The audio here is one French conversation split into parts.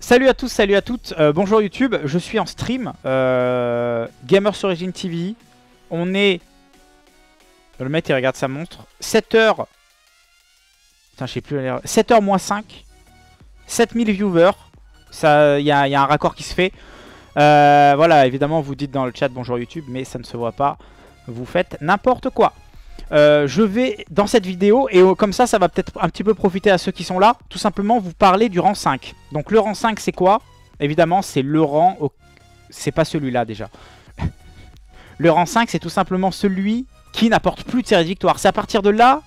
Salut à tous, salut à toutes, bonjour YouTube, je suis en stream, Gamers Origin TV, on est, le mec il regarde sa montre, 7h, putain je sais plus, 7h moins 5, 7000 viewers, il y a un raccord qui se fait, voilà évidemment vous dites dans le chat bonjour YouTube mais ça ne se voit pas, vous faites n'importe quoi. Je vais dans cette vidéo et comme ça va peut-être un petit peu profiter à ceux qui sont là, tout simplement vous parler du rang 5. Donc le rang 5 c'est quoi? Évidemment c'est le rang, c'est pas celui-là déjà. Le rang 5 c'est tout simplement celui qui n'apporte plus de série de victoires. C'est à partir de là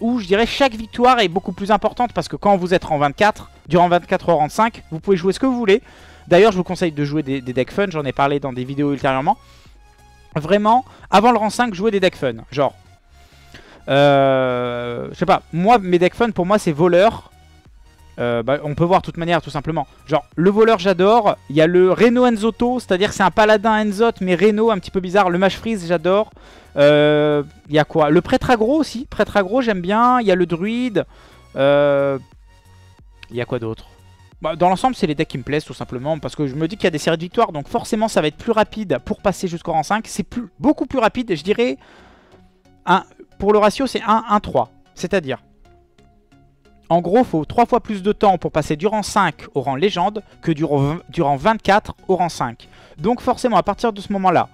où je dirais chaque victoire est beaucoup plus importante parce que quand vous êtes rang 24, du rang 24 au rang 5, vous pouvez jouer ce que vous voulez. D'ailleurs je vous conseille de jouer des decks fun, j'en ai parlé dans des vidéos ultérieurement. Vraiment, avant le rang 5, jouer des decks fun, genre... je sais pas, moi mes decks fun pour moi c'est voleur. On peut voir de toute manière tout simplement. Genre le voleur j'adore. Il y a le Reno Enzoto, c'est-à-dire c'est un paladin Enzot mais Reno un petit peu bizarre. Le Mage Freeze j'adore. Il y a quoi? Le prêtre aggro aussi. Prêtre aggro j'aime bien. Il y a le druide. Il y a quoi d'autre? Dans l'ensemble c'est les decks qui me plaisent tout simplement parce que je me dis qu'il y a des séries de victoires donc forcément ça va être plus rapide pour passer jusqu'au rang 5. C'est beaucoup plus rapide je dirais. Pour le ratio c'est 1-1-3. C'est-à-dire en gros il faut 3 fois plus de temps pour passer du rang 5 au rang légende que du rang 24 au rang 5. Donc forcément à partir de ce moment là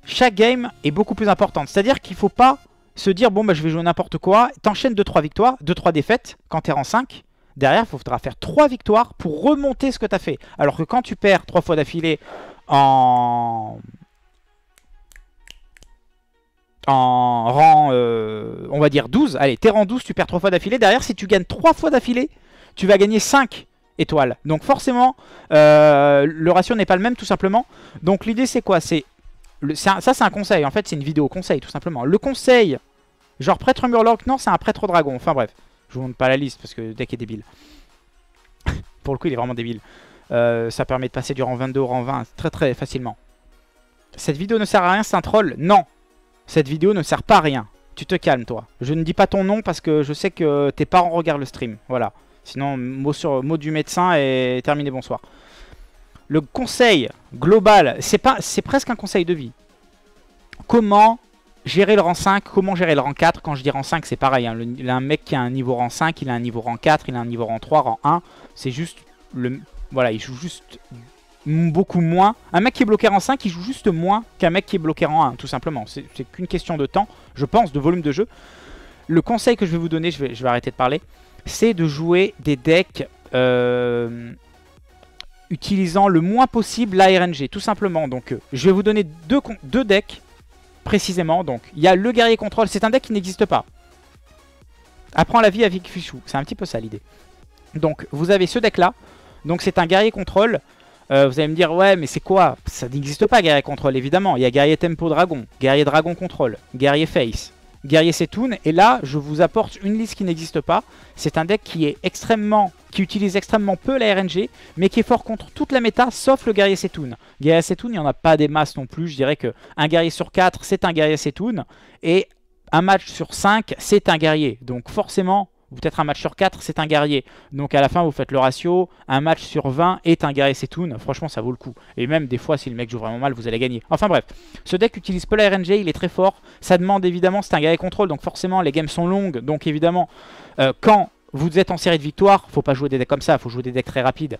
chaque game est beaucoup plus importante. C'est-à-dire qu'il ne faut pas se dire bon bah je vais jouer n'importe quoi. T'enchaînes 2-3 victoires, 2-3 défaites quand t'es rang 5. Derrière il faudra faire 3 victoires pour remonter ce que t'as fait. Alors que quand tu perds 3 fois d'affilée en rang, on va dire 12, allez, t'es rang 12, tu perds 3 fois d'affilée. Derrière, si tu gagnes 3 fois d'affilée, tu vas gagner 5 étoiles. Donc forcément, le ratio n'est pas le même tout simplement. Donc l'idée c'est quoi? Ça c'est un conseil, en fait c'est une vidéo conseil tout simplement. Le conseil, genre prêtre murloc, non c'est un prêtre dragon. Enfin bref, je vous montre pas la liste parce que le deck est débile. Pour le coup il est vraiment débile. Ça permet de passer du rang 22 au rang 20 très très facilement. Cette vidéo ne sert à rien, c'est un troll? Non. Cette vidéo ne sert pas à rien. Tu te calmes toi. Je ne dis pas ton nom parce que je sais que tes parents regardent le stream. Voilà. Sinon, mot du médecin et terminé, bonsoir. Le conseil global, c'est presque un conseil de vie. Comment gérer le rang 5, comment gérer le rang 4. Quand je dis rang 5, c'est pareil. Hein. Un mec qui a un niveau rang 5, il a un niveau rang 4, il a un niveau rang 3, rang 1. C'est juste... Voilà, il joue juste... beaucoup moins. Un mec qui est bloqué en 5 il joue juste moins qu'un mec qui est bloqué en 1 tout simplement. C'est qu'une question de temps, je pense, de volume de jeu. Le conseil que je vais vous donner, je vais arrêter de parler, c'est de jouer des decks utilisant le moins possible l'ARNG tout simplement. Donc je vais vous donner deux decks précisément. Donc il y a le guerrier contrôle, c'est un deck qui n'existe pas. Apprends la vie avec Fichou, c'est un petit peu ça l'idée. Donc vous avez ce deck là, donc c'est un guerrier contrôle. Vous allez me dire, ouais, mais c'est quoi? Ça n'existe pas, guerrier contrôle, évidemment. Il y a guerrier tempo dragon, guerrier dragon contrôle, guerrier face, guerrier setoun. Et là, je vous apporte une liste qui n'existe pas. C'est un deck qui utilise extrêmement peu la RNG, mais qui est fort contre toute la méta, sauf le guerrier setoun. Guerrier setoun, il n'y en a pas des masses non plus. Je dirais qu'un guerrier sur 4, c'est un guerrier setoun. Et un match sur 5, c'est un guerrier. Donc forcément... peut-être un match sur 4, c'est un guerrier. Donc à la fin, vous faites le ratio. Un match sur 20 est un guerrier setoun. Franchement, ça vaut le coup. Et même des fois, si le mec joue vraiment mal, vous allez gagner. Enfin bref, ce deck utilise peu la RNG, il est très fort. Ça demande évidemment, c'est un guerrier contrôle. Donc forcément, les games sont longues. Donc évidemment, quand vous êtes en série de victoires, faut pas jouer des decks comme ça. Faut jouer des decks très rapides.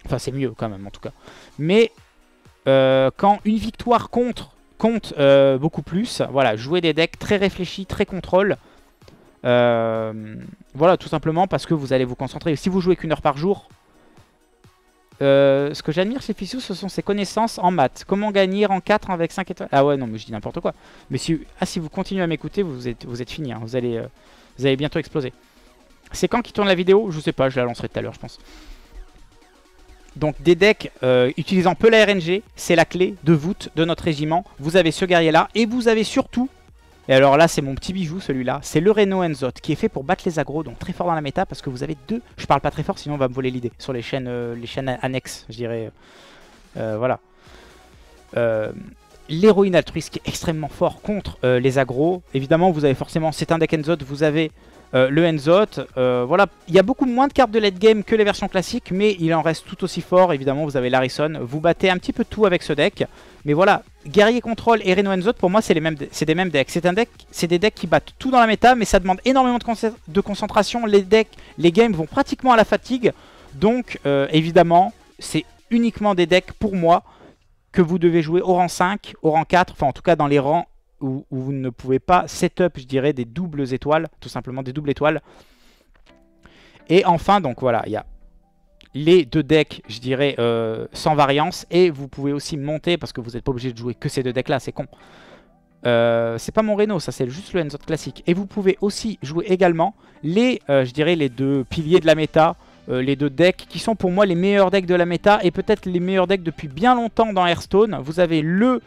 Enfin, c'est mieux quand même, en tout cas. Mais quand une victoire compte beaucoup plus, voilà, jouer des decks très réfléchis, très contrôle. Voilà, tout simplement parce que vous allez vous concentrer. Si vous jouez qu'une heure par jour, ce que j'admire chez Fissou, ce sont ses connaissances en maths. Comment gagner en 4 avec 5 étoiles? Ah ouais, non, mais je dis n'importe quoi. Mais si vous continuez à m'écouter, vous êtes fini. Hein. Vous allez bientôt exploser. C'est quand qui tourne la vidéo? Je sais pas, je la lancerai tout à l'heure, je pense. Donc des decks utilisant peu la RNG, c'est la clé de voûte de notre régiment. Vous avez ce guerrier là et vous avez surtout... Et alors là, c'est mon petit bijou, celui-là. C'est le Reno Enzot, qui est fait pour battre les agros, donc très fort dans la méta, parce que vous avez deux... Je parle pas très fort, sinon on va me voler l'idée. Sur les chaînes annexes, je dirais. Voilà. L'héroïne altruiste, qui est extrêmement fort contre les agros. Évidemment, vous avez forcément... C'est un deck Enzot, vous avez le Enzoth, voilà, il y a beaucoup moins de cartes de late game que les versions classiques, mais il en reste tout aussi fort. Évidemment, vous avez l'Harrison, vous battez un petit peu tout avec ce deck, mais voilà, Guerrier Control et Reno Enzoth, pour moi, c'est des mêmes decks. C'est des decks qui battent tout dans la méta, mais ça demande énormément de concentration. Les games vont pratiquement à la fatigue, donc évidemment, c'est uniquement des decks pour moi que vous devez jouer au rang 5, au rang 4, enfin en tout cas dans les rangs où vous ne pouvez pas setup, je dirais, des doubles étoiles, tout simplement des doubles étoiles. Et enfin, donc voilà, il y a les deux decks, je dirais, sans variance. Et vous pouvez aussi monter, parce que vous n'êtes pas obligé de jouer que ces deux decks-là, c'est con. C'est pas mon Reno, ça c'est juste le Enzoth classique. Et vous pouvez aussi jouer également les, je dirais, les deux piliers de la méta, les deux decks qui sont pour moi les meilleurs decks de la méta et peut-être les meilleurs decks depuis bien longtemps dans Hearthstone. Vous avez le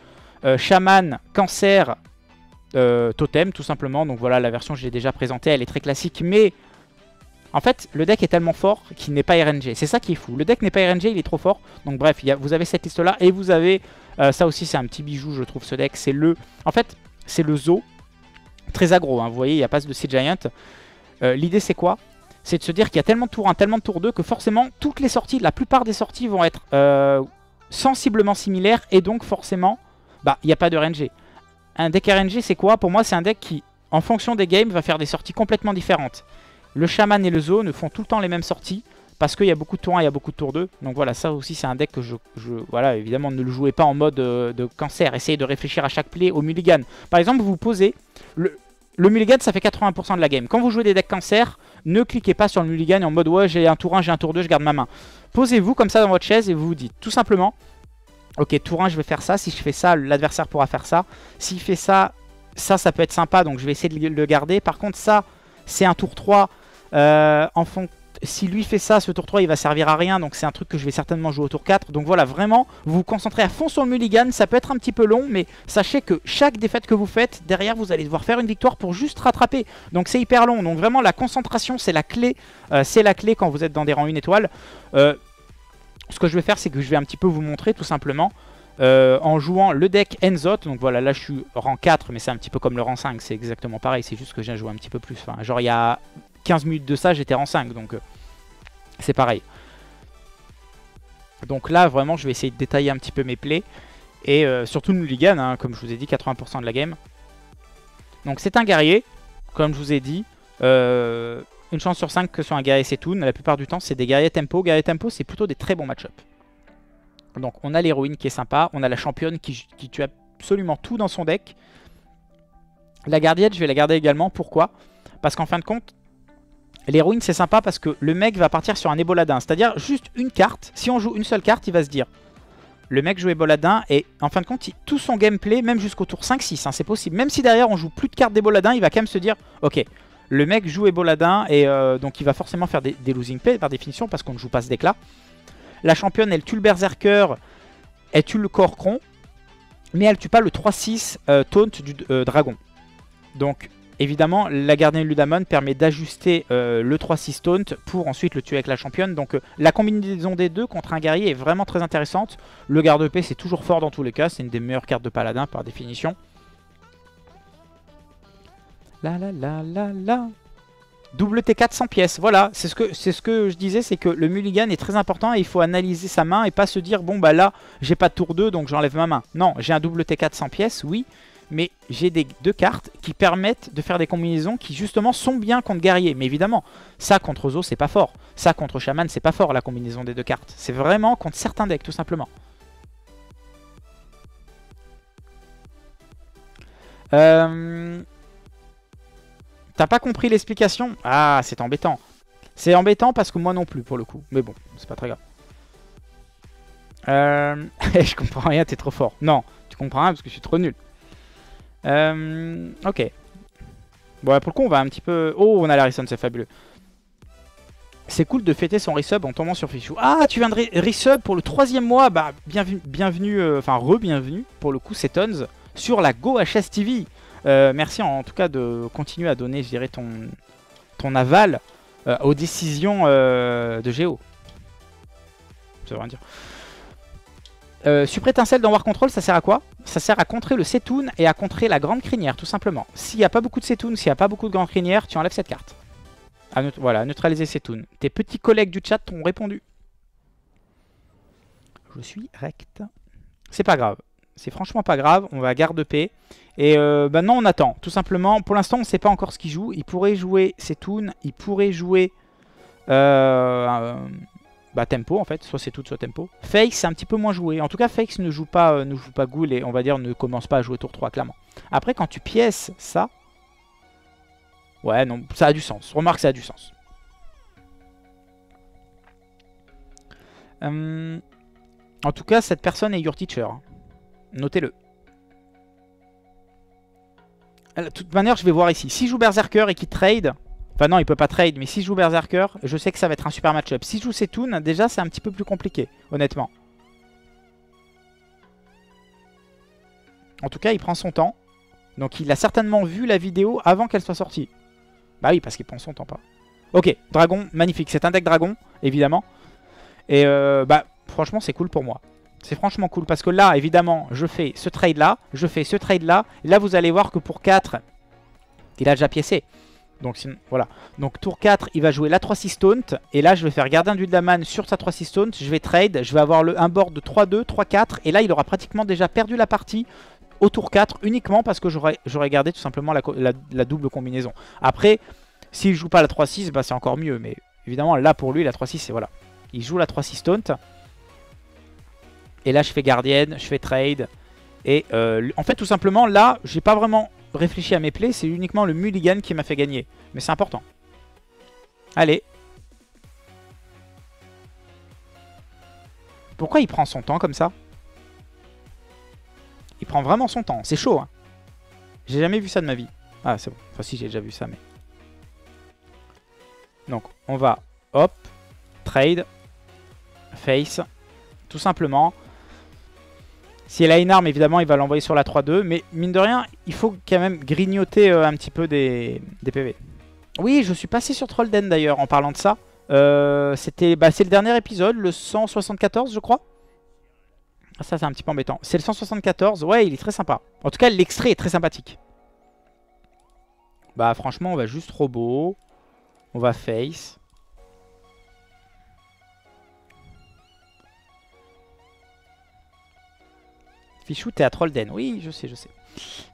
Shaman Cancer Totem tout simplement. Donc voilà, la version je l'ai déjà présentée, elle est très classique, mais en fait le deck est tellement fort qu'il n'est pas RNG. C'est ça qui est fou, le deck n'est pas RNG, il est trop fort. Donc bref, vous avez cette liste là et vous avez ça aussi, c'est un petit bijou je trouve ce deck. C'est le, en fait c'est le Zo très aggro, hein. Vous voyez il n'y a pas de Sea Giant. L'idée c'est quoi? C'est de se dire qu'il y a tellement de tour 1, tellement de tour 2 que forcément toutes les sorties, la plupart des sorties vont être sensiblement similaires et donc forcément bah il n'y a pas de RNG. Un deck RNG c'est quoi? Pour moi c'est un deck qui en fonction des games va faire des sorties complètement différentes. Le Shaman et le Zo ne font tout le temps les mêmes sorties parce qu'il y a beaucoup de tour 1, il y a beaucoup de tour 2. Donc voilà, ça aussi c'est un deck que voilà, évidemment ne le jouez pas en mode de cancer. Essayez de réfléchir à chaque play au mulligan. Par exemple, vous posez le mulligan, ça fait 80% de la game. Quand vous jouez des decks cancer, ne cliquez pas sur le mulligan en mode ouais j'ai un tour 1, j'ai un tour 2, je garde ma main. Posez-vous comme ça dans votre chaise et vous vous dites tout simplement ok, tour 1 je vais faire ça, si je fais ça l'adversaire pourra faire ça. S'il fait ça, ça peut être sympa donc je vais essayer de le garder. Par contre ça c'est un tour 3, si lui fait ça, ce tour 3 il va servir à rien, donc c'est un truc que je vais certainement jouer au tour 4. Donc voilà, vraiment, vous vous concentrez à fond sur le mulligan, ça peut être un petit peu long, mais sachez que chaque défaite que vous faites, derrière vous allez devoir faire une victoire pour juste rattraper. Donc c'est hyper long, donc vraiment la concentration c'est la clé quand vous êtes dans des rangs 1 étoile. Ce que je vais faire c'est que je vais un petit peu vous montrer tout simplement. En jouant le deck Enzoth, donc voilà, là je suis rang 4, mais c'est un petit peu comme le rang 5, c'est exactement pareil, c'est juste que j'ai joué un petit peu plus. Enfin, genre il y a 15 minutes de ça, j'étais rang 5, donc c'est pareil. Donc là, vraiment, je vais essayer de détailler un petit peu mes plays, et surtout le mulligan, hein, comme je vous ai dit, 80% de la game. Donc c'est un guerrier, comme je vous ai dit, une chance sur 5 que ce soit un guerrier Setoun, la plupart du temps c'est des guerriers tempo. Guerrier tempo, c'est plutôt des très bons match-up. Donc on a l'héroïne qui est sympa, on a la championne qui tue absolument tout dans son deck. La gardienne, je vais la garder également, pourquoi? Parce qu'en fin de compte, l'héroïne c'est sympa parce que le mec va partir sur un éboladin, c'est-à-dire juste une carte. Si on joue une seule carte, il va se dire, le mec joue éboladin et en fin de compte, tout son gameplay, même jusqu'au tour 5-6, hein, c'est possible. Même si derrière on joue plus de cartes d'éboladin, il va quand même se dire, ok, le mec joue éboladin et donc il va forcément faire des losing plays par définition parce qu'on ne joue pas ce deck là. La championne, elle tue le berserker, elle tue le corcron, mais elle tue pas le 3-6 taunt du dragon. Donc évidemment, la gardienne Ludamon permet d'ajuster le 3-6 taunt pour ensuite le tuer avec la championne. Donc la combinaison des deux contre un guerrier est vraiment très intéressante. Le garde-épée, c'est toujours fort dans tous les cas, c'est une des meilleures cartes de paladin par définition. La la la la la. Double T4 100 pièces, voilà, c'est ce que je disais, c'est que le mulligan est très important et il faut analyser sa main et pas se dire bon bah là j'ai pas de tour 2 donc j'enlève ma main. Non, j'ai un double T4 100 pièces, oui, mais j'ai deux cartes qui permettent de faire des combinaisons qui justement sont bien contre guerrier. Mais évidemment, ça contre Zo c'est pas fort, ça contre Shaman c'est pas fort la combinaison des deux cartes. C'est vraiment contre certains decks tout simplement. T'as pas compris l'explication? Ah, c'est embêtant. C'est embêtant parce que moi non plus pour le coup. Mais bon, c'est pas très grave. Je comprends rien, t'es trop fort. Non, tu comprends rien parce que je suis trop nul. Ok. Bon, pour le coup, on va un petit peu... Oh, on a la resub, c'est fabuleux. C'est cool de fêter son resub en tombant sur Fichou. Ah, tu viens de resub pour le 3e mois. Bah, bienvenue, enfin, re-bienvenue. Pour le coup, c'est Tons sur la GoHS TV. Merci en tout cas de continuer à donner, je dirais, ton aval aux décisions de Géo. Ça veut rien dire. Super étincelle dans War Control, ça sert à quoi? Ça sert à contrer le Setoun et à contrer la grande crinière, tout simplement. S'il n'y a pas beaucoup de Setoun, s'il n'y a pas beaucoup de grande crinière, tu enlèves cette carte. Voilà, neutraliser ces toons. Tes petits collègues du chat t'ont répondu. Je suis rect. C'est pas grave. C'est franchement pas grave. On va garde paix. Et maintenant on attend. Tout simplement, pour l'instant on ne sait pas encore ce qu'il joue. Il pourrait jouer ses toons. Il pourrait jouer tempo en fait. Soit c'est tout, soit tempo. Face c'est un petit peu moins joué. En tout cas Face ne joue pas Ghoul et on va dire ne commence pas à jouer tour 3 clairement. Après quand tu pièces ça... Ouais non, ça a du sens. Remarque ça a du sens. En tout cas cette personne est your teacher. Notez-le. De toute manière, je vais voir ici. S'il joue Berserker et qu'il trade... Enfin non, il peut pas trade, mais s'il joue Berserker, je sais que ça va être un super match-up. S'il joue Setoun, déjà, c'est un petit peu plus compliqué, honnêtement. En tout cas, il prend son temps. Donc il a certainement vu la vidéo avant qu'elle soit sortie. Bah oui, parce qu'il prend son temps, pas. Ok, dragon, magnifique. C'est un deck dragon, évidemment. Et franchement, c'est cool pour moi. C'est franchement cool parce que là, évidemment, je fais ce trade-là, je fais ce trade-là. Là, vous allez voir que pour 4, il a déjà piécé. Donc, voilà. Donc, tour 4, il va jouer la 3-6 taunt. Et là, je vais faire gardien du Daman sur sa 3-6 taunt. Je vais trade. Je vais avoir un board de 3-2, 3-4. Et là, il aura pratiquement déjà perdu la partie au tour 4 uniquement parce que j'aurais gardé tout simplement la double combinaison. Après, s'il joue pas la 3-6, bah, c'est encore mieux. Mais évidemment, là, pour lui, la 3-6, c'est voilà. Il joue la 3-6 taunt. Et là, je fais gardienne, je fais trade. Et en fait, tout simplement, là, j'ai pas vraiment réfléchi à mes plays. C'est uniquement le mulligan qui m'a fait gagner. Mais c'est important. Allez. Pourquoi il prend son temps comme ça? Il prend vraiment son temps. C'est chaud, hein. J'ai jamais vu ça de ma vie. Ah, c'est bon. Enfin, si, j'ai déjà vu ça, mais... Donc, on va... Hop. Trade. Face. Tout simplement... Si elle a une arme, évidemment, il va l'envoyer sur la 3-2. Mais mine de rien, il faut quand même grignoter un petit peu des PV. Oui, je suis passé sur Trollden d'ailleurs en parlant de ça. C'est le dernier épisode, le 174 je crois. Ça c'est un petit peu embêtant. C'est le 174, ouais il est très sympa. En tout cas l'extrait est très sympathique. Bah franchement on va juste robot. On va face. Fichou, t'es à Trollden. Oui, je sais.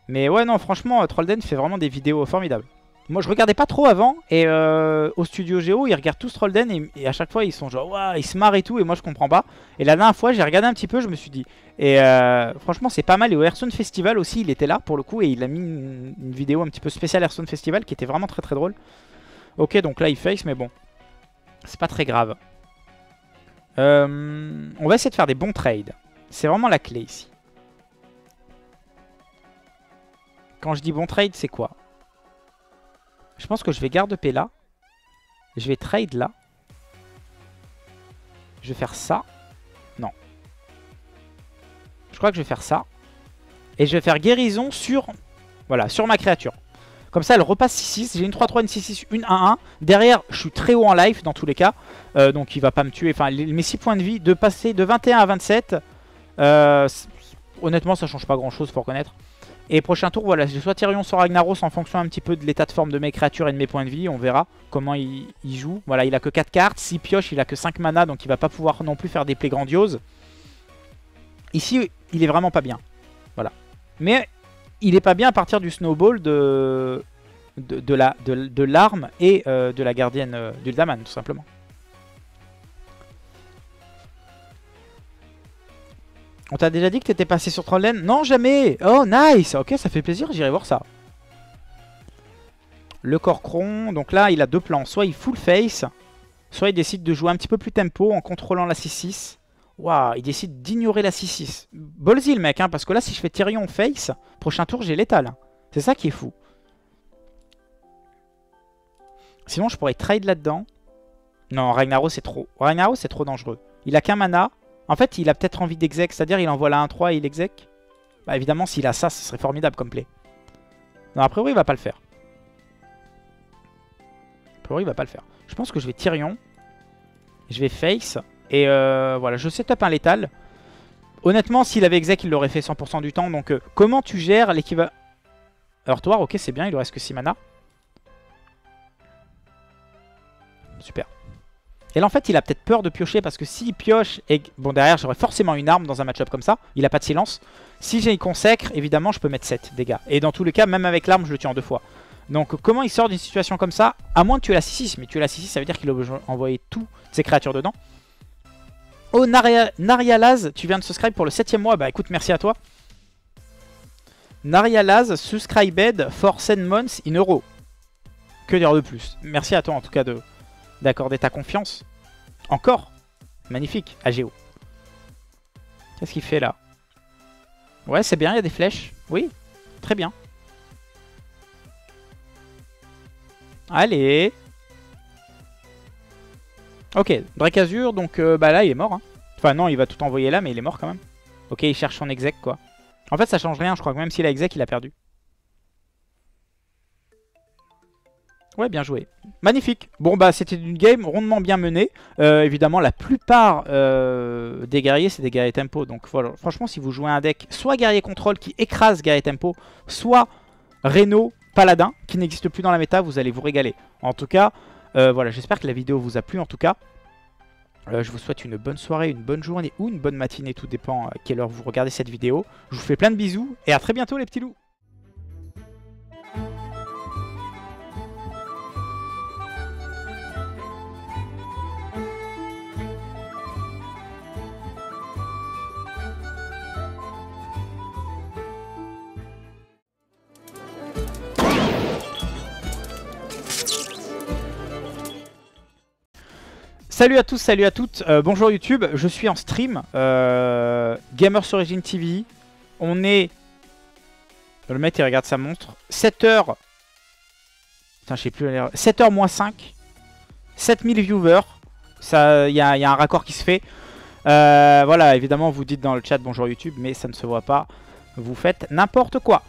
Mais ouais, non, franchement, Trollden fait vraiment des vidéos formidables. Moi, je regardais pas trop avant. Et au studio Géo, ils regardent tous Trollden. Et à chaque fois, ils sont genre, waouh, ils se marrent et tout. Et moi, je comprends pas. Et la dernière fois, j'ai regardé un petit peu, je me suis dit. Et franchement, c'est pas mal. Et au Hearthstone Festival aussi, il était là pour le coup. Et il a mis une vidéo un petit peu spéciale Hearthstone Festival qui était vraiment très drôle. Ok, donc là, il face, mais bon. C'est pas très grave. On va essayer de faire des bons trades. C'est vraiment la clé ici. Quand je dis bon trade, c'est quoi? Je pense que je vais garde paix là. Je vais trade là. Je vais faire ça. Non. Je crois que je vais faire ça. Et je vais faire guérison sur... Voilà, sur ma créature. Comme ça, elle repasse 6-6. J'ai une 3-3, une 6-6, une 1-1. Derrière, je suis très haut en life dans tous les cas. Donc il va pas me tuer. Enfin, mes 6 points de vie, de passer de 21 à 27. Honnêtement, ça change pas grand-chose, faut reconnaître. Et prochain tour, voilà, j'ai soit Tyrion, soit Ragnaros en fonction un petit peu de l'état de forme de mes créatures et de mes points de vie. On verra comment il joue. Voilà, il a que 4 cartes. S'il pioche, il a que 5 mana, donc il va pas pouvoir non plus faire des plays grandioses. Ici, il est vraiment pas bien. Voilà. Mais il est pas bien à partir du snowball de l'arme et de la gardienne d'Uldaman, tout simplement. On t'a déjà dit que t'étais passé sur Trollden? Non, jamais. Oh, nice. Ok, ça fait plaisir, j'irai voir ça. Le Corcron. Donc là, il a deux plans. Soit il full face, soit il décide de jouer un petit peu plus tempo en contrôlant la 6-6. Waouh, il décide d'ignorer la 6-6. Ballsy le mec, hein, parce que là, si je fais Tyrion face, prochain tour, j'ai l'étal. C'est ça qui est fou. Sinon, je pourrais trade là-dedans. Non, Ragnaros, c'est trop. Ragnaros, c'est trop dangereux. Il a qu'un mana. En fait, il a peut-être envie d'exec, c'est-à-dire il envoie la 1-3 et il exec. Bah évidemment, s'il a ça, ce serait formidable comme play. Non, a priori, il va pas le faire. A priori, il va pas le faire. Je pense que je vais Tyrion. Je vais face. Et voilà, je setup un létal. Honnêtement, s'il avait exec, il l'aurait fait 100% du temps. Donc, comment tu gères l'équivalent... Alors, toi, ok, c'est bien, il lui reste que 6 mana. super. Et là en fait il a peut-être peur de piocher parce que s'il pioche, et bon derrière j'aurais forcément une arme dans un match-up comme ça, il a pas de silence. Si j'ai consacre, évidemment je peux mettre 7 dégâts. Et dans tous les cas, même avec l'arme je le tue en 2 fois. Donc comment il sort d'une situation comme ça? À moins de tuer la 6-6, mais tuer la 6-6 ça veut dire qu'il a envoyé toutes ses créatures dedans. Oh Narialaz, tu viens de subscribe pour le 7ème mois, bah écoute merci à toi. Narialaz, subscribed for 7 months in euro. Que dire de plus? Merci à toi en tout cas d'accorder ta confiance. Encore. Magnifique, AGO. Qu'est-ce qu'il fait là? Ouais, c'est bien, il y a des flèches. Oui, très bien. Allez. Ok, Drake Azur, donc bah là il est mort. Hein. Enfin non, il va tout envoyer là, mais il est mort quand même. Ok, il cherche son exec quoi. En fait ça change rien, je crois que même s'il a exec, il a perdu. Ouais, bien joué. Magnifique. Bon, bah, c'était une game rondement bien menée. Évidemment, la plupart des guerriers, c'est des guerriers tempo. Donc, voilà. Franchement, si vous jouez un deck, soit guerrier contrôle qui écrase guerrier tempo, soit Reno paladin qui n'existe plus dans la méta, vous allez vous régaler. En tout cas, voilà, j'espère que la vidéo vous a plu. En tout cas, je vous souhaite une bonne soirée, une bonne journée ou une bonne matinée. Tout dépend à quelle heure vous regardez cette vidéo. Je vous fais plein de bisous et à très bientôt, les petits loups. Salut à tous, salut à toutes, bonjour YouTube, je suis en stream, Gamers Origin TV, on est, le mec il regarde sa montre, 7h, putain je sais plus, 7h moins 5, 7000 viewers, il y a un raccord qui se fait, voilà évidemment vous dites dans le chat bonjour YouTube mais ça ne se voit pas, vous faites n'importe quoi.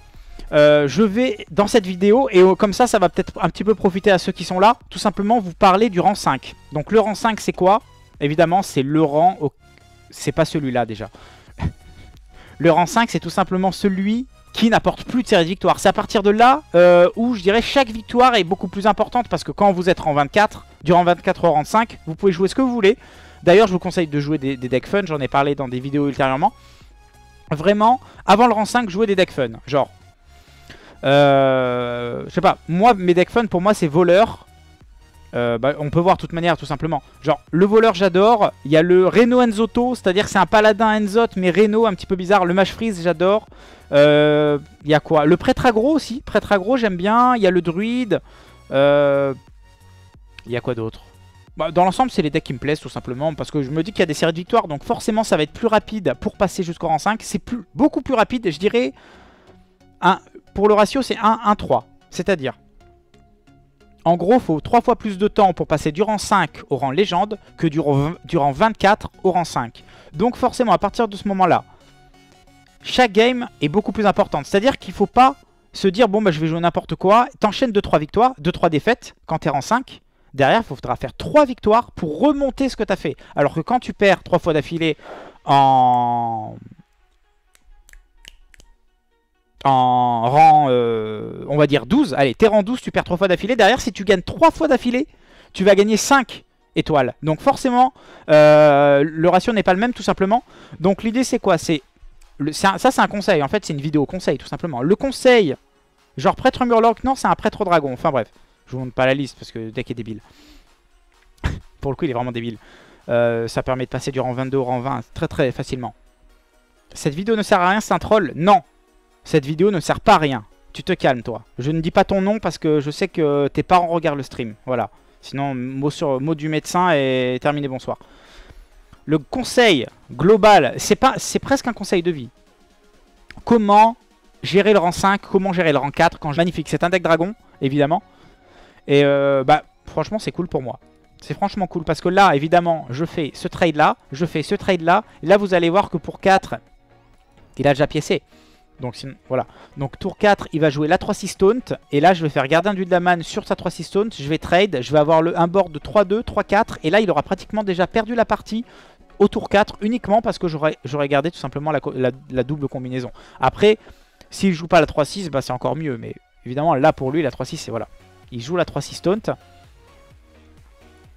Je vais dans cette vidéo et comme ça va peut-être un petit peu profiter à ceux qui sont là, tout simplement vous parler du rang 5. Donc le rang 5 c'est quoi? Évidemment c'est le rang, c'est pas celui-là déjà. Le rang 5 c'est tout simplement celui qui n'apporte plus de série de victoires. C'est à partir de là où je dirais chaque victoire est beaucoup plus importante parce que quand vous êtes rang 24, du rang 24 au rang 5, vous pouvez jouer ce que vous voulez. D'ailleurs je vous conseille de jouer des decks fun, j'en ai parlé dans des vidéos ultérieurement. Vraiment, avant le rang 5, jouez des decks fun, genre... je sais pas, moi mes decks fun pour moi c'est voleur. Bah, on peut voir de toute manière tout simplement. Genre le voleur j'adore. Il y a le Reno Enzoto, c'est-à-dire que c'est un paladin Enzot mais Reno un petit peu bizarre. Le Mage Freeze j'adore. Il y a quoi? Le prêtre aggro aussi. Prêtre aggro j'aime bien. Il y a le druide. Il y a quoi d'autre? Bah, dans l'ensemble c'est les decks qui me plaisent tout simplement. Parce que je me dis qu'il y a des séries de victoires. Donc forcément ça va être plus rapide pour passer jusqu'au rang 5. C'est beaucoup plus rapide je dirais. Pour le ratio, c'est 1-1-3. C'est-à-dire, en gros, il faut 3 fois plus de temps pour passer du rang 5 au rang légende que du rang 24 au rang 5. Donc forcément, à partir de ce moment-là, chaque game est beaucoup plus importante. C'est-à-dire qu'il ne faut pas se dire, bon, bah, je vais jouer n'importe quoi. T'enchaînes 2-3 victoires, 2-3 défaites quand tu es rang 5. Derrière, il faudra faire 3 victoires pour remonter ce que tu as fait. Alors que quand tu perds 3 fois d'affilée en rang, on va dire 12. Allez, t'es rang 12, tu perds 3 fois d'affilée. Derrière, si tu gagnes 3 fois d'affilée, tu vas gagner 5 étoiles. Donc forcément, le ratio n'est pas le même tout simplement. Donc l'idée c'est quoi? Ça c'est un conseil. En fait, c'est une vidéo conseil tout simplement. Le conseil, genre prêtre Murloc, non, c'est un prêtre dragon. Enfin bref, je vous montre pas la liste parce que le deck est débile. Pour le coup, il est vraiment débile. Ça permet de passer du rang 22 au rang 20 très très facilement. Cette vidéo ne sert à rien, c'est un troll? Non. Cette vidéo ne sert pas à rien. Tu te calmes, toi. Je ne dis pas ton nom parce que je sais que tes parents regardent le stream. Voilà. Sinon, mot du médecin et terminé, bonsoir. Le conseil global, c'est presque un conseil de vie. Comment gérer le rang 5, comment gérer le rang 4 quand je... Magnifique, c'est un deck dragon, évidemment. Et bah, franchement, c'est cool pour moi. C'est franchement cool parce que là, évidemment, je fais ce trade-là, je fais ce trade-là. Là, vous allez voir que pour 4, il a déjà piécé. Donc voilà. Donc tour 4, il va jouer la 3-6 taunt. Et là, je vais faire gardien du Daman sur sa 3-6 taunt. Je vais trade. Je vais avoir un board de 3-2, 3-4. Et là, il aura pratiquement déjà perdu la partie au tour 4 uniquement parce que j'aurais gardé tout simplement la double combinaison. Après, s'il joue pas la 3-6, bah, c'est encore mieux. Mais évidemment, là, pour lui, la 3-6, c'est voilà. Il joue la 3-6 taunt.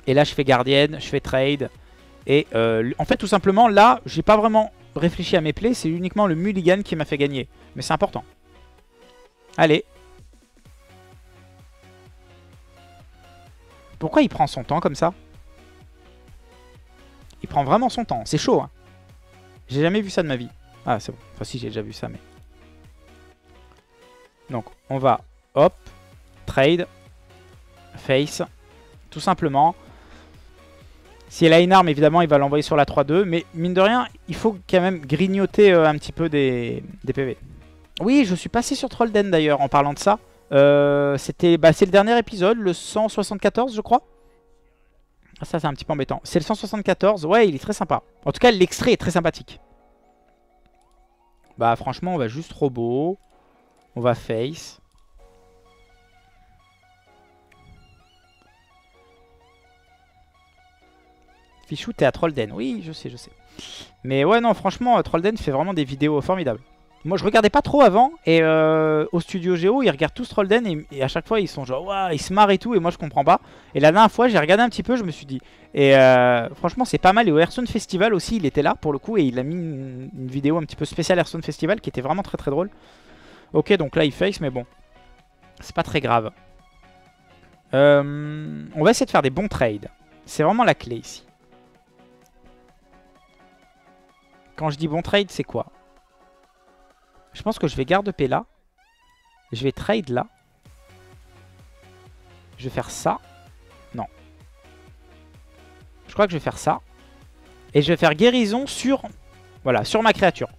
Et là je fais gardienne, je fais trade. Et en fait tout simplement là j'ai pas vraiment réfléchi à mes plays. C'est uniquement le mulligan qui m'a fait gagner. Mais c'est important. Allez. Pourquoi il prend son temps comme ça? Il prend vraiment son temps. C'est chaud. Hein. J'ai jamais vu ça de ma vie. Ah c'est bon. Enfin si j'ai déjà vu ça mais... Donc on va hop. Trade. Face. Tout simplement. Si elle a une arme évidemment il va l'envoyer sur la 3-2. Mais mine de rien il faut quand même grignoter un petit peu des PV. Oui je suis passé sur Trollden d'ailleurs en parlant de ça. C'est le dernier épisode, le 174 je crois. Ah, ça c'est un petit peu embêtant. C'est le 174, ouais il est très sympa. En tout cas l'extrait est très sympathique. Bah franchement on va juste robot. On va face. Fichou t'es à Trollden, oui je sais. Mais ouais non franchement Trollden fait vraiment des vidéos formidables. Moi je regardais pas trop avant et au studio Géo ils regardent tous Trollden et à chaque fois ils sont genre waouh ils se marrent et tout et moi je comprends pas. Et la dernière fois j'ai regardé un petit peu je me suis dit et franchement c'est pas mal. Et au Hearthstone Festival aussi il était là pour le coup et il a mis une vidéo un petit peu spéciale Hearthstone Festival qui était vraiment très très drôle. Ok donc là il face mais bon c'est pas très grave. On va essayer de faire des bons trades. C'est vraiment la clé ici. Quand je dis bon trade c'est quoi? Je pense que je vais garde paix là. Je vais trade là. Je vais faire ça. Non. Je crois que je vais faire ça. Et je vais faire guérison sur... Voilà, sur ma créature.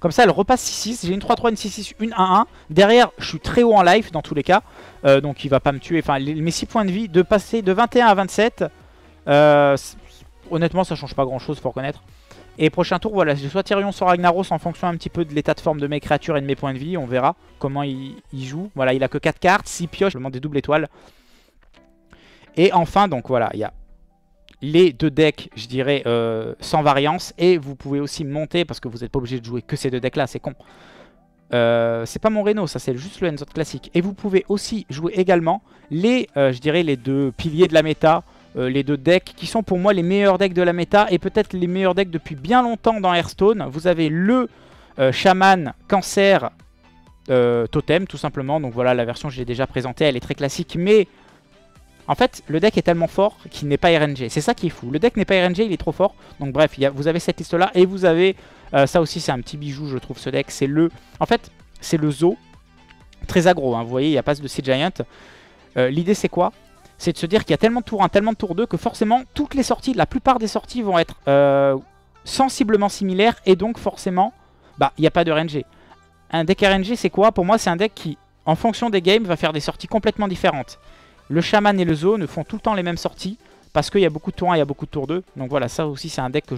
Comme ça, elle repasse 6-6. J'ai une 3-3, une 6-6, une 1-1. Derrière, je suis très haut en life dans tous les cas. Donc il va pas me tuer. Enfin, mes 6 points de vie, de passer de 21 à 27. Honnêtement, ça change pas grand-chose, faut reconnaître. Et prochain tour, voilà, j'ai soit Tyrion, soit Ragnaros en fonction un petit peu de l'état de forme de mes créatures et de mes points de vie. On verra comment il joue. Voilà, il a que 4 cartes, 6 pioches, je demande des doubles étoiles. Et enfin, donc voilà, il y a les deux decks, je dirais, sans variance. Et vous pouvez aussi monter, parce que vous n'êtes pas obligé de jouer que ces deux decks-là, c'est con. C'est pas mon Reno, ça c'est juste le Enzot classique. Et vous pouvez aussi jouer également les, je dirais, les deux piliers de la méta. Les deux decks qui sont pour moi les meilleurs decks de la méta et peut-être les meilleurs decks depuis bien longtemps dans Hearthstone. Vous avez le Shaman Cancer Totem tout simplement. Donc voilà la version que j'ai déjà présentée, elle est très classique mais en fait le deck est tellement fort qu'il n'est pas RNG. C'est ça qui est fou, le deck n'est pas RNG, il est trop fort. Donc bref, vous avez cette liste là et vous avez ça aussi c'est un petit bijou je trouve ce deck. C'est le, en fait c'est le Zo très aggro hein. Vous voyez il n'y a pas de Sea Giant. L'idée c'est quoi? C'est de se dire qu'il y a tellement de tour 1, tellement de tour 2 que forcément toutes les sorties, la plupart des sorties vont être sensiblement similaires et donc forcément, bah il n'y a pas de RNG. Un deck RNG c'est quoi? Pour moi c'est un deck qui, en fonction des games, va faire des sorties complètement différentes. Le Shaman et le Zo ne font tout le temps les mêmes sorties parce qu'il y a beaucoup de tour 1 et il y a beaucoup de tour 2. Donc voilà, ça aussi c'est un deck que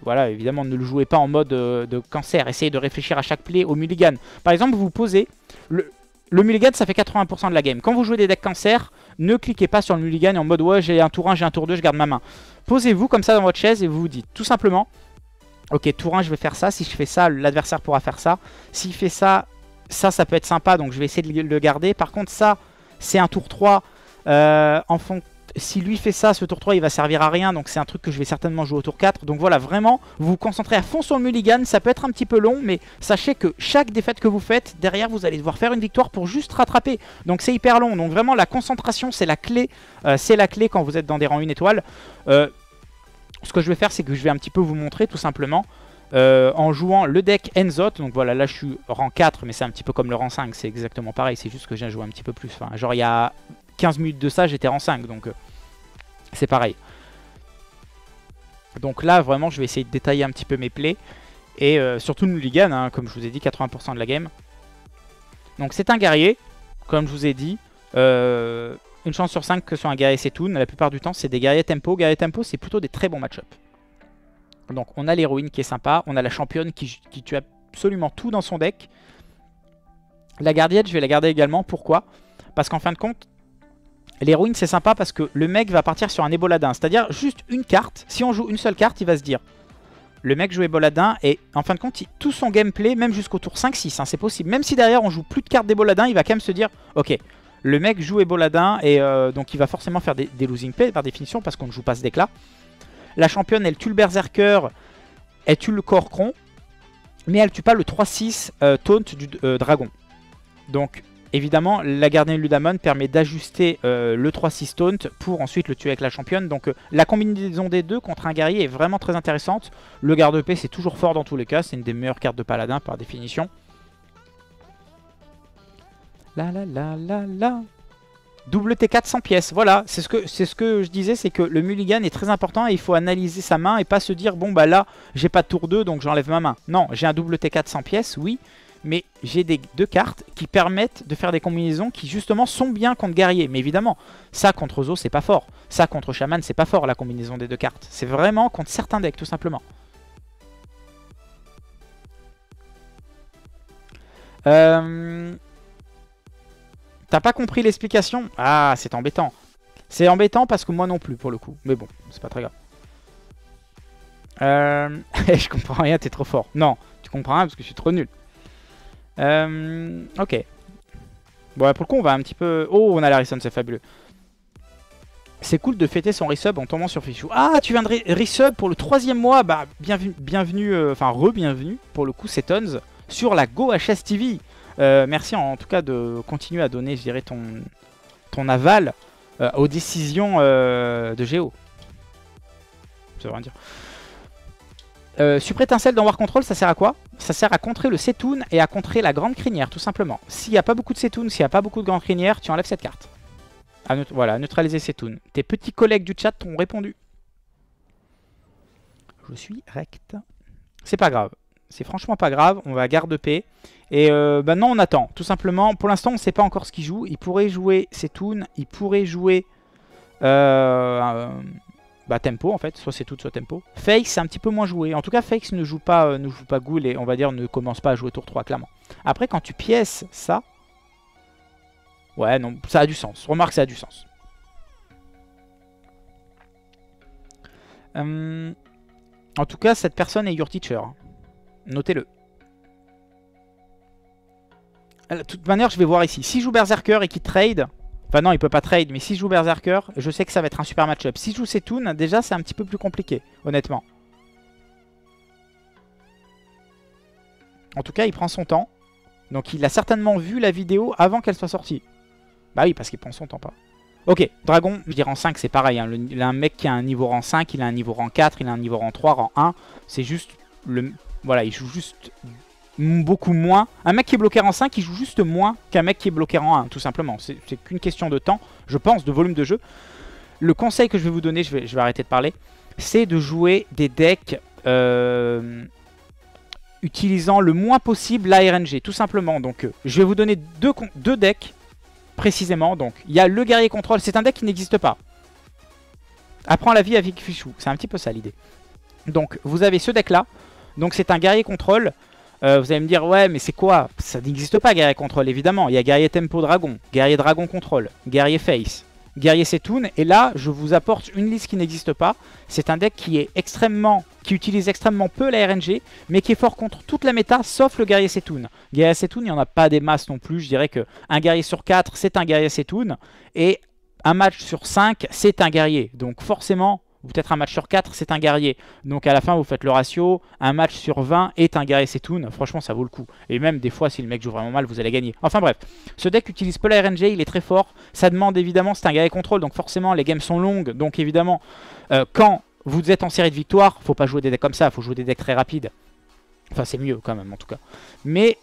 voilà, évidemment ne le jouez pas en mode de cancer. Essayez de réfléchir à chaque play au mulligan. Par exemple, vous posez... Le mulligan ça fait 80% de la game. Quand vous jouez des decks cancer, ne cliquez pas sur le mulligan en mode ouais j'ai un tour 1, j'ai un tour 2, je garde ma main. Posez-vous comme ça dans votre chaise et vous vous dites tout simplement ok tour 1 je vais faire ça, si je fais ça l'adversaire pourra faire ça. S'il fait ça, ça peut être sympa donc je vais essayer de le garder. Par contre ça c'est un tour 3 si lui fait ça, ce tour 3 il va servir à rien. Donc c'est un truc que je vais certainement jouer au tour 4. Donc voilà, vraiment, vous vous concentrez à fond sur le mulligan. Ça peut être un petit peu long, mais sachez que chaque défaite que vous faites, derrière vous allez devoir faire une victoire pour juste rattraper. Donc c'est hyper long. Donc vraiment la concentration c'est la clé. C'est la clé quand vous êtes dans des rangs 1 étoile. Ce que je vais faire c'est que je vais un petit peu vous montrer tout simplement. En jouant le deck Enzot. Donc voilà, là je suis rang 4, mais c'est un petit peu comme le rang 5. C'est exactement pareil, c'est juste que j'ai joué un petit peu plus. Enfin, genre il y a 15 minutes de ça j'étais rang 5 donc c'est pareil. Donc là vraiment je vais essayer de détailler un petit peu mes plays et surtout le mulligan hein, comme je vous ai dit 80% de la game. Donc c'est un guerrier comme je vous ai dit, une chance sur 5 que ce soit un guerrier Setun. La plupart du temps c'est des guerriers tempo. Guerrier tempo c'est plutôt des très bons match-up. Donc on a l'héroïne qui est sympa, on a la championne qui tue absolument tout dans son deck. La gardienne je vais la garder également, pourquoi? Parce qu'en fin de compte l'héroïne c'est sympa parce que le mec va partir sur un éboladin. C'est-à-dire juste une carte. Si on joue une seule carte il va se dire le mec joue éboladin et en fin de compte tout son gameplay même jusqu'au tour 5-6 hein, c'est possible. Même si derrière on joue plus de cartes d'éboladin il va quand même se dire ok Le mec joue Eboladin et donc il va forcément faire des losing plays par définition parce qu'on ne joue pas ce deck là. La championne elle tue le Berserker, elle tue le Korkron, mais elle tue pas le 3-6 taunt du dragon. Donc évidemment la gardienne Ludamon permet d'ajuster le 3-6 taunt pour ensuite le tuer avec la championne. Donc la combinaison des deux contre un guerrier est vraiment très intéressante. Le garde-épée c'est toujours fort dans tous les cas, c'est une des meilleures cartes de paladin par définition. La la la la la. Double T4 100 pièces, voilà, c'est ce que je disais, c'est que le mulligan est très important et il faut analyser sa main et pas se dire bon bah là j'ai pas de tour 2 donc j'enlève ma main. Non, j'ai un double T4 100 pièces, oui, mais j'ai deux cartes qui permettent de faire des combinaisons qui justement sont bien contre guerrier. Mais évidemment, ça contre Zo c'est pas fort, ça contre Shaman c'est pas fort la combinaison des deux cartes. C'est vraiment contre certains decks tout simplement. T'as pas compris l'explication? Ah, c'est embêtant. C'est embêtant parce que moi non plus, pour le coup. Mais bon, c'est pas très grave. Je comprends rien, t'es trop fort. Non, tu comprends rien parce que je suis trop nul. Ok. Bon, pour le coup, on va un petit peu... Oh, on a la resub, c'est fabuleux. C'est cool de fêter son resub en tombant sur Fichou. Ah, tu viens de resub pour le 3e mois. Bah, bienvenue, enfin, re-bienvenue, pour le coup, c'est Tons, sur la GoHS TV. Merci en tout cas de continuer à donner, je dirais, ton aval aux décisions de Géo. Ça veut rien dire. Super étincelle dans War Control, ça sert à quoi? Ça sert à contrer le Setoun et à contrer la grande crinière, tout simplement. S'il n'y a pas beaucoup de Setoun, s'il n'y a pas beaucoup de grande crinière, tu enlèves cette carte. Voilà, neutraliser Setoun. Tes petits collègues du chat t'ont répondu. Je suis rect. C'est pas grave. C'est franchement pas grave, on va garde paix. Et maintenant on attend, tout simplement. Pour l'instant on ne sait pas encore ce qu'il joue. Il pourrait jouer Setoun, il pourrait jouer Tempo en fait, soit Setoun soit Tempo. Face c'est un petit peu moins joué. En tout cas Face ne joue pas Ghoul et on va dire ne commence pas à jouer tour 3 clairement. Après quand tu pièces ça, ouais non, ça a du sens. Remarque ça a du sens. En tout cas cette personne est your teacher. Notez-le. De toute manière, je vais voir ici. S'il joue Berserker et qu'il trade... Enfin non, il peut pas trade, mais s'il joue Berserker, je sais que ça va être un super match-up. S'il joue Setoun, déjà, c'est un petit peu plus compliqué, honnêtement. En tout cas, il prend son temps. Donc il a certainement vu la vidéo avant qu'elle soit sortie. Bah oui, parce qu'il prend son temps, pas. Ok, Dragon, je dis rang 5, c'est pareil. Hein. Il a un mec qui a un niveau rang 5, il a un niveau rang 4, il a un niveau rang 3, rang 1. C'est juste... Voilà, il joue juste... beaucoup moins. Un mec qui est bloqué en 5, il joue juste moins qu'un mec qui est bloqué en 1, tout simplement. C'est qu'une question de temps, je pense, de volume de jeu. Le conseil que je vais vous donner, je vais arrêter de parler, c'est de jouer des decks utilisant le moins possible l'ARNG, tout simplement. Donc, je vais vous donner deux decks, précisément. Donc, il y a le guerrier contrôle, c'est un deck qui n'existe pas. Apprends la vie avec Fichou, c'est un petit peu ça l'idée. Donc, vous avez ce deck-là. Donc, c'est un guerrier contrôle. Vous allez me dire, ouais, mais c'est quoi? Ça n'existe pas, guerrier contrôle, évidemment. Il y a guerrier tempo dragon, guerrier dragon contrôle, guerrier face, guerrier Setoun. Et là, je vous apporte une liste qui n'existe pas. C'est un deck qui utilise extrêmement peu la RNG, mais qui est fort contre toute la méta, sauf le guerrier Setoun. Guerrier Setoun, il n'y en a pas des masses non plus. Je dirais qu'un guerrier sur 4, c'est un guerrier Setoun. Et un match sur 5, c'est un guerrier. Donc forcément... Peut-être un match sur 4, c'est un guerrier. Donc à la fin, vous faites le ratio. Un match sur 20 est un guerrier Setoun. Franchement, ça vaut le coup. Et même des fois, si le mec joue vraiment mal, vous allez gagner. Enfin bref, ce deck utilise peu la RNG, il est très fort. Ça demande évidemment, c'est un guerrier contrôle. Donc forcément, les games sont longues. Donc évidemment, quand vous êtes en série de victoires, faut pas jouer des decks comme ça. Il faut jouer des decks très rapides. Enfin, c'est mieux quand même, en tout cas. Mais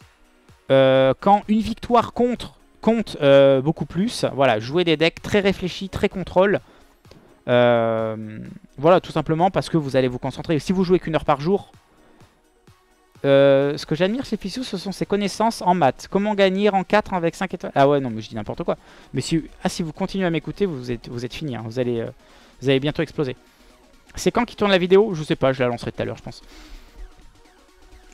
quand une victoire compte beaucoup plus, voilà, jouer des decks très réfléchis, très contrôle. Voilà, tout simplement parce que vous allez vous concentrer. Si vous jouez qu'une heure par jour, ce que j'admire chez Fichou, ce sont ses connaissances en maths. Comment gagner en 4 avec 5 étoiles? Ah ouais, non, mais je dis n'importe quoi. Mais si vous continuez à m'écouter, vous êtes fini. Hein. Vous allez bientôt exploser. C'est quand qu'il tourne la vidéo? Je sais pas, je la lancerai tout à l'heure, je pense.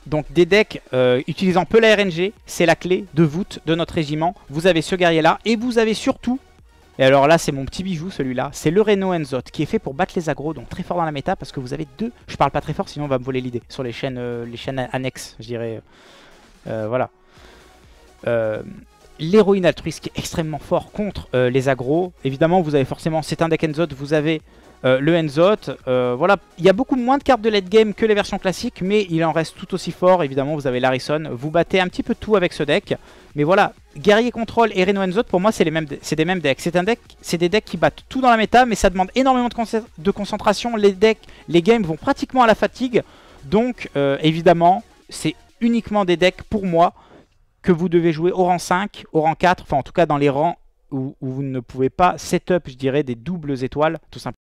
Donc des decks utilisant peu la RNG, c'est la clé de voûte de notre régiment. Vous avez ce guerrier là, et vous avez surtout... Et alors là, c'est mon petit bijou, celui-là. C'est le Reno Enzot, qui est fait pour battre les agros, donc très fort dans la méta, parce que vous avez deux... Je parle pas très fort, sinon on va me voler l'idée. Sur les chaînes annexes, je dirais. Voilà. l'héroïne altruiste qui est extrêmement fort contre les agros. Évidemment, vous avez forcément, c'est un deck Enzoth, vous avez le Enzoth. Voilà, il y a beaucoup moins de cartes de late game que les versions classiques, mais il en reste tout aussi fort. Évidemment, vous avez l'Harrison. Vous battez un petit peu tout avec ce deck. Mais voilà, Guerrier Control et Reno Enzoth, pour moi, c'est des mêmes decks. C'est des decks qui battent tout dans la méta, mais ça demande énormément de concentration. Les games vont pratiquement à la fatigue. Donc, évidemment, c'est uniquement des decks, pour moi, que vous devez jouer au rang 5, au rang 4, enfin en tout cas dans les rangs où vous ne pouvez pas setup, je dirais, des doubles étoiles, tout simplement.